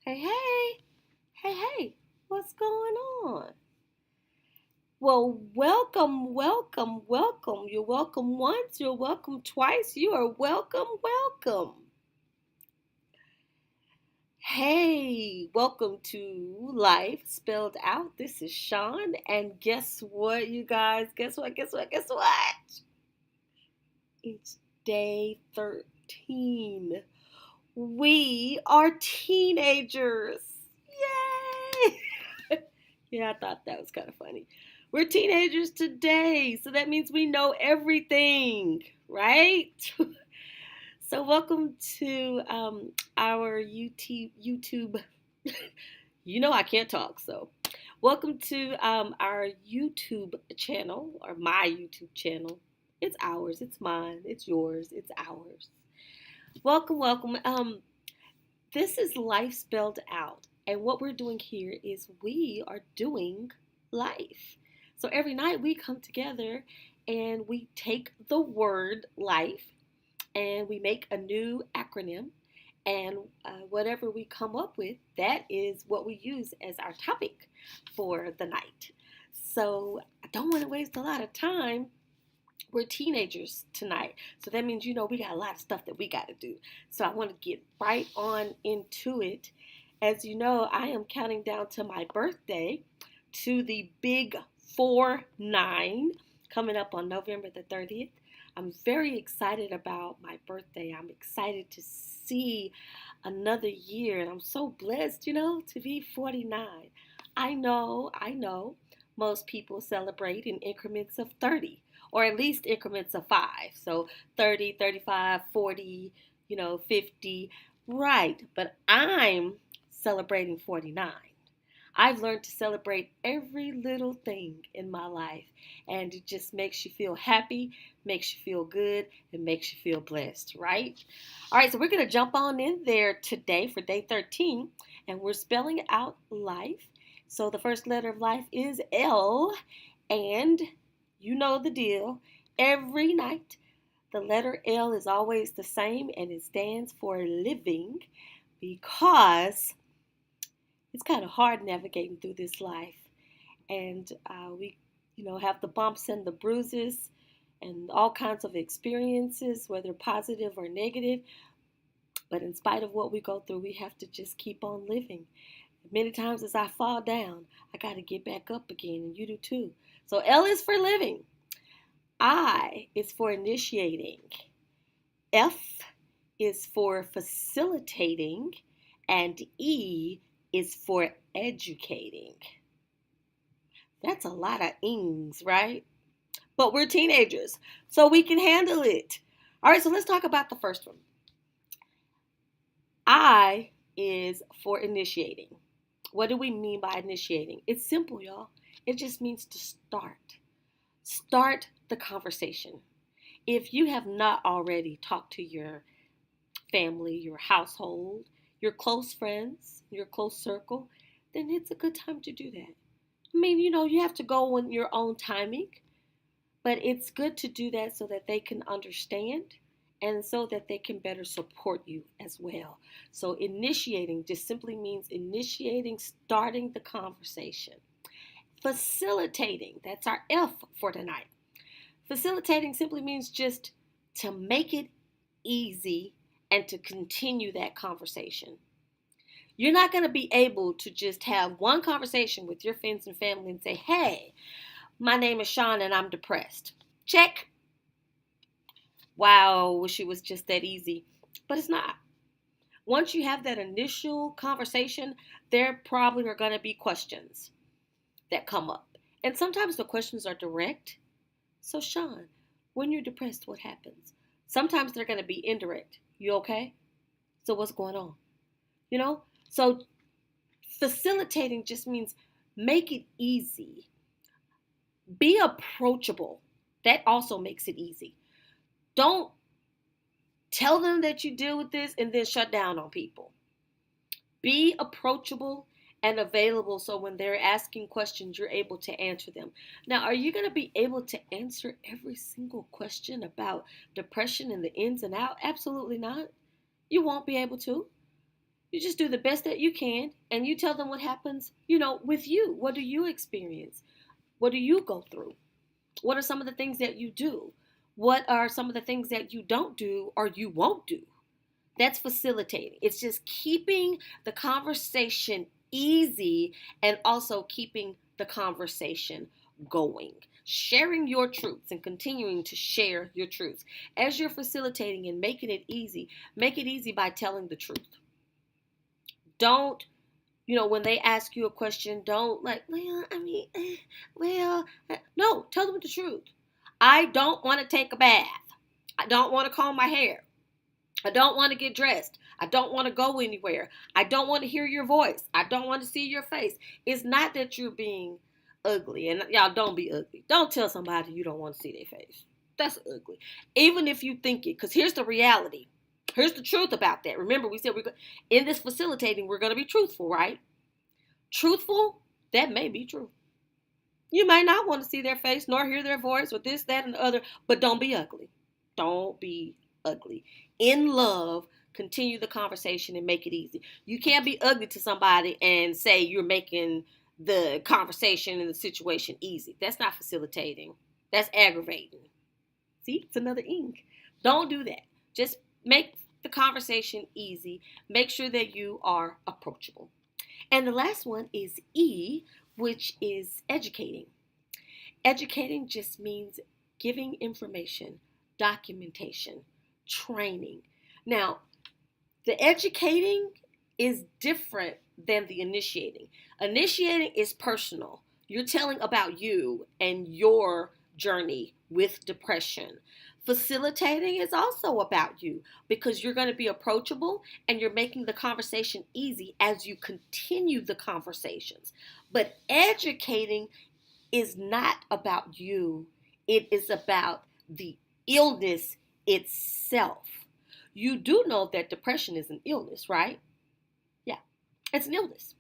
Hey, hey, hey, what's going on? Well, welcome. You're welcome once, you're welcome twice, you are welcome. Hey, welcome to Life Spelled Out. This is Sean, and guess what, you guys? Guess what? It's day 13. We are teenagers. Yay! Yeah, I thought that was kind of funny. We're teenagers today, so that means we know everything, right? So, welcome to our YouTube. You know I can't talk, so welcome to our YouTube channel or my YouTube channel. It's ours. It's mine. It's yours. It's ours. Welcome. This is Life Spelled Out. And what we're doing here is we are doing life. So every night we come together and we take the word life and we make a new acronym. And whatever we come up with, that is what we use as our topic for the night. So I don't want to waste a lot of time. We're teenagers tonight. So that means, we got a lot of stuff that we got to do. So I want to get right on into it. As you know, I am counting down to my birthday, to the big 4-9 coming up on November the 30th. I'm very excited about my birthday. I'm excited to see another year. And I'm so blessed, to be 49. I know most people celebrate in increments of 30 or at least increments of 5. So 30, 35, 40, 50. Right. But I'm celebrating 49. I've learned to celebrate every little thing in my life, and it just makes you feel happy, makes you feel good, and makes you feel blessed, right? All right, so we're going to jump on in there today for day 13, and we're spelling out life. So the first letter of life is L, and you know the deal. Every night, the letter L is always the same, and it stands for living because it's kind of hard navigating through this life. And we, have the bumps and the bruises and all kinds of experiences, whether positive or negative. But in spite of what we go through, we have to just keep on living. Many times as I fall down, I got to get back up again, and you do too. So L is for living. I is for initiating. F is for facilitating. And E is for educating. That's a lot of ings, right? But we're teenagers, so we can handle it. All right, so let's talk about the first one. I is for initiating. What do we mean by initiating? It's simple, y'all. It just means to start. Start the conversation. If you have not already talked to your family, your household, your close friends, your close circle, then it's a good time to do that. I mean, you have to go on your own timing, but it's good to do that so that they can understand and so that they can better support you as well. So, initiating just simply means initiating, starting the conversation. Facilitating, that's our F for tonight. Facilitating simply means just to make it easy and to continue that conversation. You're not going to be able to just have one conversation with your friends and family and say, hey, my name is Sean and I'm depressed. Check. Wow, wish it was just that easy. But it's not. Once you have that initial conversation, there probably are going to be questions that come up. And sometimes the questions are direct. So, Sean, when you're depressed, what happens? Sometimes they're going to be indirect. You okay? So, what's going on? So facilitating just means make it easy. Be approachable. That also makes it easy. Don't tell them that you deal with this and then shut down on people. Be approachable and available so when they're asking questions, you're able to answer them. Now, are you going to be able to answer every single question about depression and the ins and outs? Absolutely not. You won't be able to. You just do the best that you can and you tell them what happens, with you. What do you experience? What do you go through? What are some of the things that you do? What are some of the things that you don't do or you won't do? That's facilitating. It's just keeping the conversation easy and also keeping the conversation going. Sharing your truths and continuing to share your truths. As you're facilitating and making it easy, make it easy by telling the truth. Don't, when they ask you a question, don't like, no, tell them the truth. I don't want to take a bath. I don't want to comb my hair. I don't want to get dressed. I don't want to go anywhere. I don't want to hear your voice. I don't want to see your face. It's not that you're being ugly. And y'all, don't be ugly. Don't tell somebody you don't want to see their face. That's ugly. Even if you think it. Because here's the reality. Here's the truth about that. Remember, we said in this facilitating, we're going to be truthful, right? Truthful, that may be true. You might not want to see their face nor hear their voice or this, that, and the other. But don't be ugly. Don't be ugly. In love, continue the conversation and make it easy. You can't be ugly to somebody and say you're making the conversation and the situation easy. That's not facilitating. That's aggravating. See, it's another ink. Don't do that. Just make the conversation easy. Make sure that you are approachable. And the last one is E, which is educating. Educating just means giving information, documentation, training. Now, the educating is different than the initiating. Initiating is personal. You're telling about you and your journey with depression. Facilitating is also about you because you're going to be approachable and you're making the conversation easy as you continue the conversations. But educating is not about you. It is about the illness itself. You do know that depression is an illness, right? Yeah, it's an illness.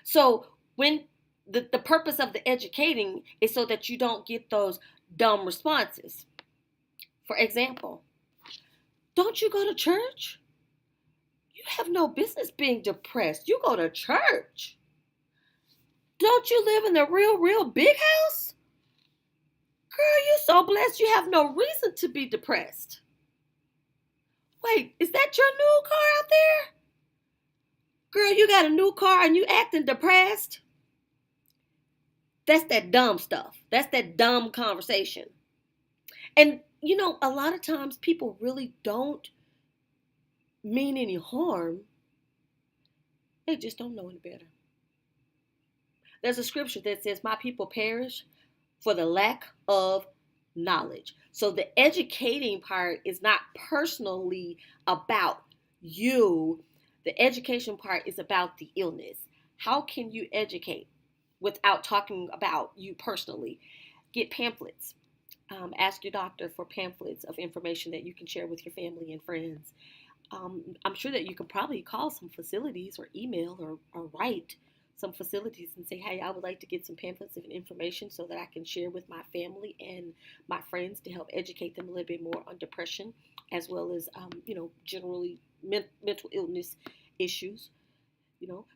So when the purpose of the educating is so that you don't get those dumb responses. For example, don't you go to church? You have no business being depressed. You go to church. Don't you live in the real big house? Girl, you're so blessed you have no reason to be depressed. Wait, is that your new car out there? Girl, you got a new car and you acting depressed? That's that dumb stuff. That's that dumb conversation. And, a lot of times people really don't mean any harm. They just don't know any better. There's a scripture that says, my people perish for the lack of knowledge. So the educating part is not personally about you. The education part is about the illness. How can you educate without talking about you personally? Get pamphlets. Ask your doctor for pamphlets of information that you can share with your family and friends. I'm sure that you can probably call some facilities or email or write some facilities and say, hey, I would like to get some pamphlets of information so that I can share with my family and my friends to help educate them a little bit more on depression as well as, generally mental illness issues.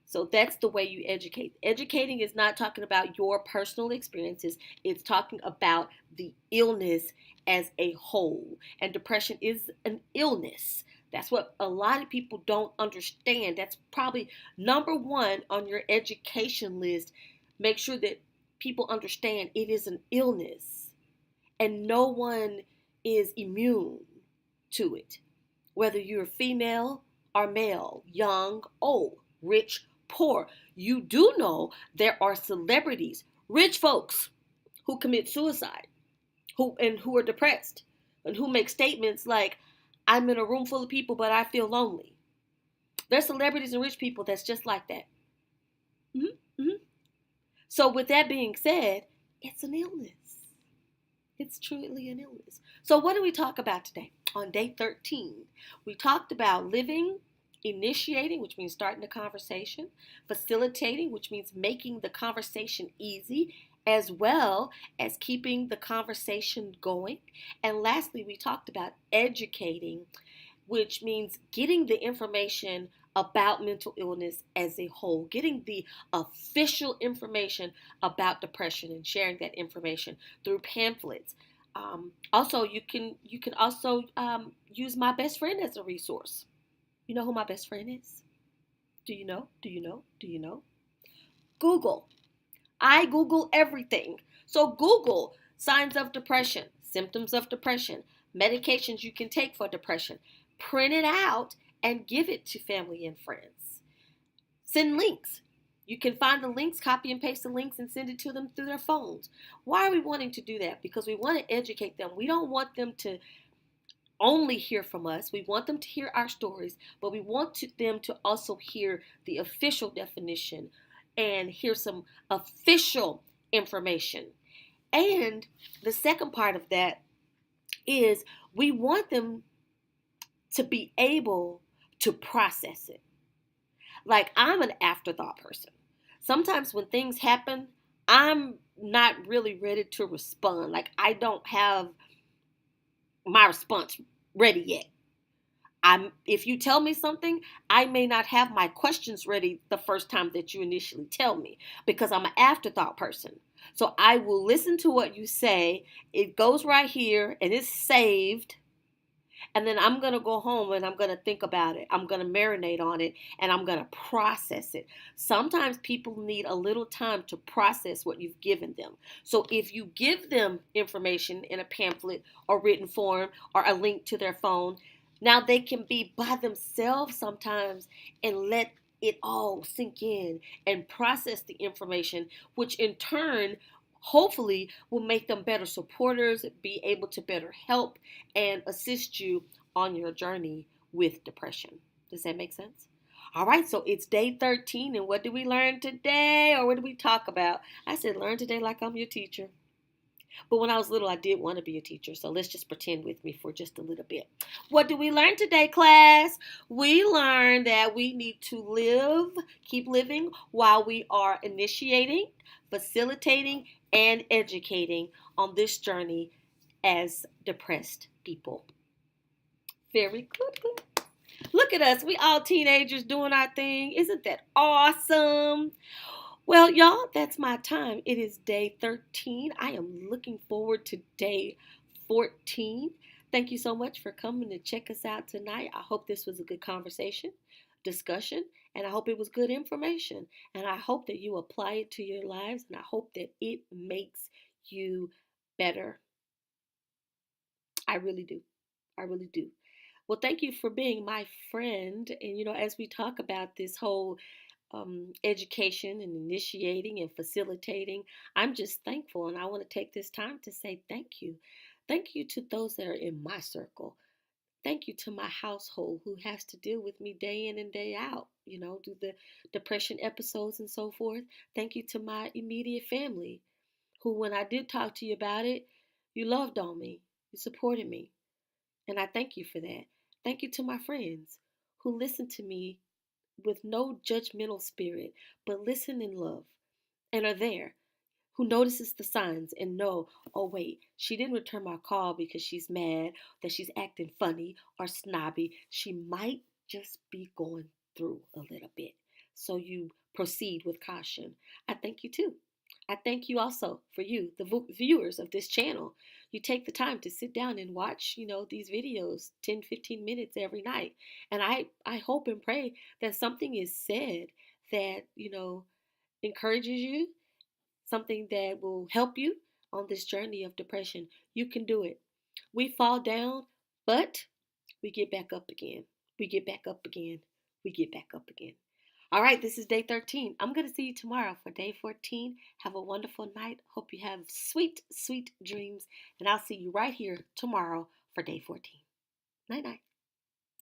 So that's the way you educate. Educating is not talking about your personal experiences. It's talking about the illness as a whole. And depression is an illness. That's what a lot of people don't understand. That's probably number one on your education list. Make sure that people understand it is an illness and no one is immune to it. Whether you're female or male, young, old, rich, poor. You do know there are celebrities, rich folks who commit suicide, who are depressed, and who make statements like, I'm in a room full of people, but I feel lonely. There's celebrities and rich people that's just like that. Mm-hmm, mm-hmm. So with that being said, it's an illness. It's truly an illness. So what do we talk about today? On day 13, we talked about living, initiating, which means starting the conversation, facilitating, which means making the conversation easy, as well as keeping the conversation going. And lastly, we talked about educating, which means getting the information about mental illness as a whole, getting the official information about depression and sharing that information through pamphlets. Also, you can also use my best friend as a resource. You know who my best friend is? Do you know? Do you know? Do you know? Google. I Google everything. So Google signs of depression, symptoms of depression, medications you can take for depression. Print it out and give it to family and friends. Send links. You can find the links, copy and paste the links, and send it to them through their phones. Why are we wanting to do that? Because we want to educate them. We don't want them to only hear from us. We want them to hear our stories, but we want them to also hear the official definition and hear some official information. And the second part of that is we want them to be able to process it. Like, I'm an afterthought person. Sometimes when things happen, I'm not really ready to respond. Like, I don't have my response ready yet. If you tell me something, I may not have my questions ready the first time that you initially tell me because I'm an afterthought person. So I will listen to what you say. It goes right here and it's saved. And then I'm going to go home and I'm going to think about it. I'm going to marinate on it and I'm going to process it. Sometimes people need a little time to process what you've given them. So if you give them information in a pamphlet or written form or a link to their phone, now they can be by themselves sometimes and let it all sink in and process the information, which in turn hopefully will make them better supporters, be able to better help and assist you on your journey with depression. Does that make sense? All right, so it's day 13, and what did we learn today, or what did we talk about? I said, learn today like I'm your teacher. But when I was little, I did want to be a teacher, so let's just pretend with me for just a little bit. What did we learn today, class? We learned that we need to keep living while we are initiating, facilitating, and educating on this journey as depressed people. Very good. Look at us. We all teenagers doing our thing. Isn't that awesome? Well, y'all, that's my time. It is day 13. I am looking forward to day 14. Thank you so much for coming to check us out tonight. I hope this was a good conversation, discussion, and I hope it was good information. And I hope that you apply it to your lives, and I hope that it makes you better. I really do. I really do. Well, thank you for being my friend. And, as we talk about this whole education and initiating and facilitating, I'm just thankful. And I want to take this time to say thank you. Thank you to those that are in my circle. Thank you to my household who has to deal with me day in and day out, through the depression episodes and so forth. Thank you to my immediate family who, when I did talk to you about it, you loved on me, you supported me. And I thank you for that. Thank you to my friends who listened to me with no judgmental spirit, but listen in love and are there, who notices the signs and know, oh wait, she didn't return my call because she's mad, that she's acting funny or snobby. She might just be going through a little bit. So you proceed with caution. I thank you too. I thank you also for you, the viewers of this channel. You take the time to sit down and watch, these videos 10, 15 minutes every night. And I hope and pray that something is said that, encourages you, something that will help you on this journey of depression. You can do it. We fall down, but we get back up again. We get back up again. We get back up again. All right, this is day 13. I'm going to see you tomorrow for day 14. Have a wonderful night. Hope you have sweet, sweet dreams. And I'll see you right here tomorrow for day 14. Night, night.